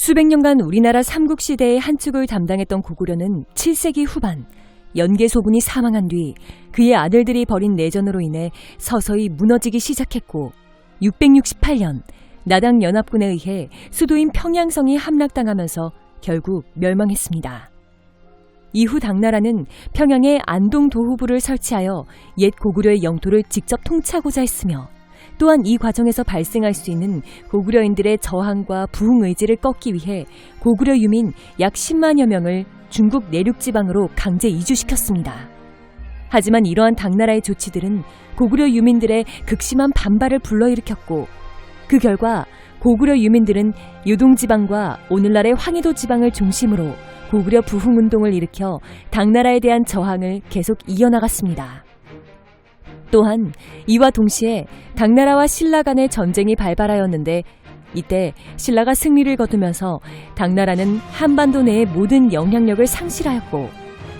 수백 년간 우리나라 삼국시대의 한 축을 담당했던 고구려는 7세기 후반 연개소군이 사망한 뒤 그의 아들들이 벌인 내전으로 인해 서서히 무너지기 시작했고 668년 나당 연합군에 의해 수도인 평양성이 함락당하면서 결국 멸망했습니다. 이후 당나라는 평양에 안동도후부를 설치하여 옛 고구려의 영토를 직접 통치하고자 했으며 또한 이 과정에서 발생할 수 있는 고구려인들의 저항과 부흥 의지를 꺾기 위해 고구려 유민 약 10만여 명을 중국 내륙지방으로 강제 이주시켰습니다. 하지만 이러한 당나라의 조치들은 고구려 유민들의 극심한 반발을 불러일으켰고 그 결과 고구려 유민들은 요동지방과 오늘날의 황해도 지방을 중심으로 고구려 부흥운동을 일으켜 당나라에 대한 저항을 계속 이어나갔습니다. 또한 이와 동시에 당나라와 신라 간의 전쟁이 발발하였는데 이때 신라가 승리를 거두면서 당나라는 한반도 내의 모든 영향력을 상실하였고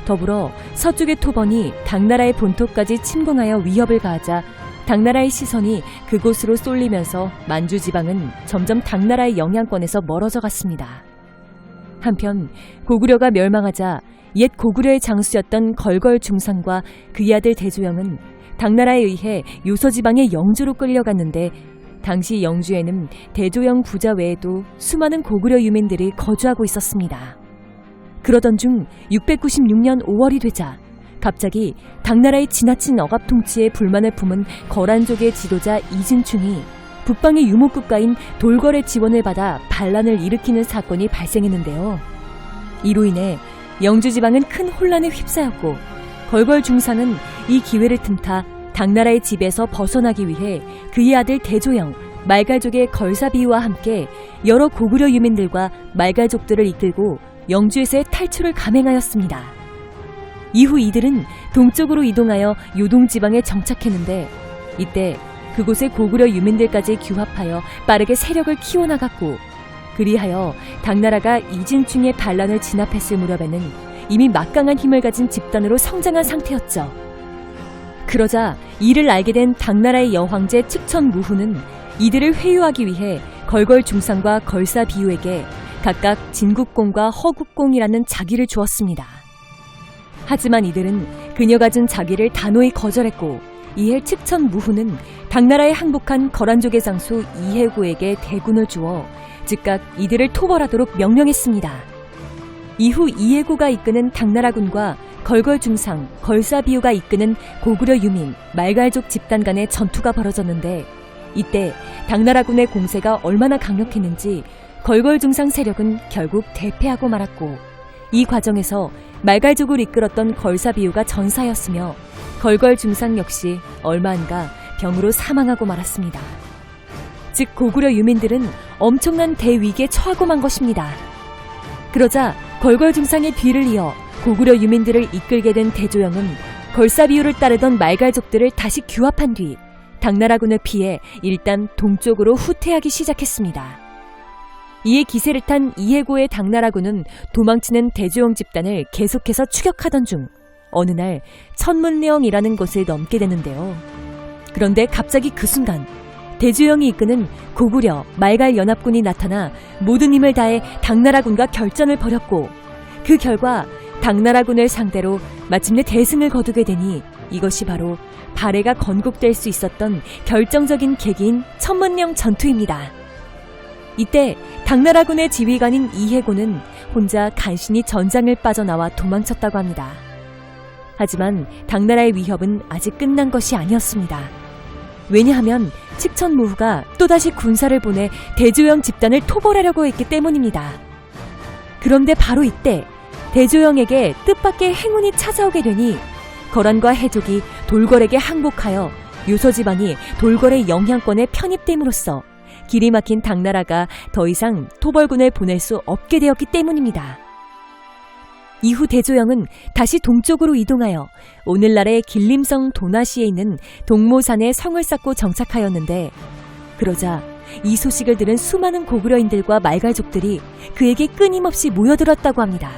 더불어 서쪽의 토번이 당나라의 본토까지 침공하여 위협을 가하자 당나라의 시선이 그곳으로 쏠리면서 만주 지방은 점점 당나라의 영향권에서 멀어져 갔습니다. 한편 고구려가 멸망하자 옛 고구려의 장수였던 걸걸중상과 그의 아들 대조영은 당나라에 의해 요서지방의 영주로 끌려갔는데 당시 영주에는 대조영 부자 외에도 수많은 고구려 유민들이 거주하고 있었습니다. 그러던 중 696년 5월이 되자 갑자기 당나라의 지나친 억압 통치에 불만을 품은 거란족의 지도자 이진충이 북방의 유목국가인 돌궐의 지원을 받아 반란을 일으키는 사건이 발생했는데요. 이로 인해 영주지방은 큰 혼란에 휩싸였고 걸걸중상은 이 기회를 틈타 당나라의 지배에서 벗어나기 위해 그의 아들 대조영, 말갈족의 걸사비유와 함께 여러 고구려 유민들과 말갈족들을 이끌고 영주에서의 탈출을 감행하였습니다. 이후 이들은 동쪽으로 이동하여 요동지방에 정착했는데 이때 그곳의 고구려 유민들까지 규합하여 빠르게 세력을 키워나갔고 그리하여 당나라가 이진충의 반란을 진압했을 무렵에는 이미 막강한 힘을 가진 집단으로 성장한 상태였죠. 그러자 이를 알게 된 당나라의 여황제 측천무후는 이들을 회유하기 위해 걸걸중상과 걸사비유에게 각각 진국공과 허국공이라는 자기를 주었습니다. 하지만 이들은 그녀가 준 자기를 단호히 거절했고 이에 측천무후는 당나라에 항복한 거란족의 장수 이해고에게 대군을 주어 즉각 이들을 토벌하도록 명령했습니다. 이후 이해고가 이끄는 당나라군과 걸걸중상, 걸사비유가 이끄는 고구려 유민, 말갈족 집단 간의 전투가 벌어졌는데 이때 당나라군의 공세가 얼마나 강력했는지 걸걸중상 세력은 결국 대패하고 말았고 이 과정에서 말갈족을 이끌었던 걸사비유가 전사였으며 걸걸중상 역시 얼마 안가 병으로 사망하고 말았습니다. 즉 고구려 유민들은 엄청난 대위기에 처하고 만 것입니다. 그러자 걸걸중상의 뒤를 이어 고구려 유민들을 이끌게 된 대조영은 걸사비유를 따르던 말갈족들을 다시 규합한 뒤 당나라군을 피해 일단 동쪽으로 후퇴하기 시작했습니다. 이에 기세를 탄 이해고의 당나라군은 도망치는 대조영 집단을 계속해서 추격하던 중 어느 날 천문령이라는 곳을 넘게 되는데요. 그런데 갑자기 그 순간 대조영이 이끄는 고구려, 말갈 연합군이 나타나 모든 힘을 다해 당나라군과 결전을 벌였고 그 결과 당나라군을 상대로 마침내 대승을 거두게 되니 이것이 바로 발해가 건국될 수 있었던 결정적인 계기인 천문령 전투입니다. 이때 당나라군의 지휘관인 이해고는 혼자 간신히 전장을 빠져나와 도망쳤다고 합니다. 하지만 당나라의 위협은 아직 끝난 것이 아니었습니다. 왜냐하면 측천무후가 또다시 군사를 보내 대조영 집단을 토벌하려고 했기 때문입니다. 그런데 바로 이때 대조영에게 뜻밖의 행운이 찾아오게 되니 거란과 해족이 돌궐에게 항복하여 요서지방이 돌궐의 영향권에 편입됨으로써 길이 막힌 당나라가 더 이상 토벌군을 보낼 수 없게 되었기 때문입니다. 이후 대조영은 다시 동쪽으로 이동하여 오늘날의 길림성 도나시에 있는 동모산에 성을 쌓고 정착하였는데 그러자 이 소식을 들은 수많은 고구려인들과 말갈족들이 그에게 끊임없이 모여들었다고 합니다.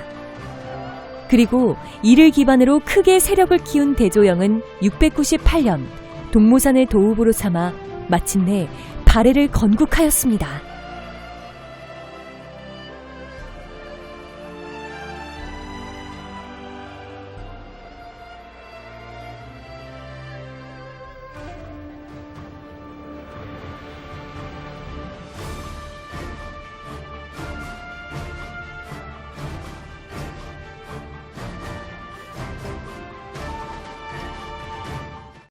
그리고 이를 기반으로 크게 세력을 키운 대조영은 698년 동모산을 도읍으로 삼아 마침내 발해를 건국하였습니다.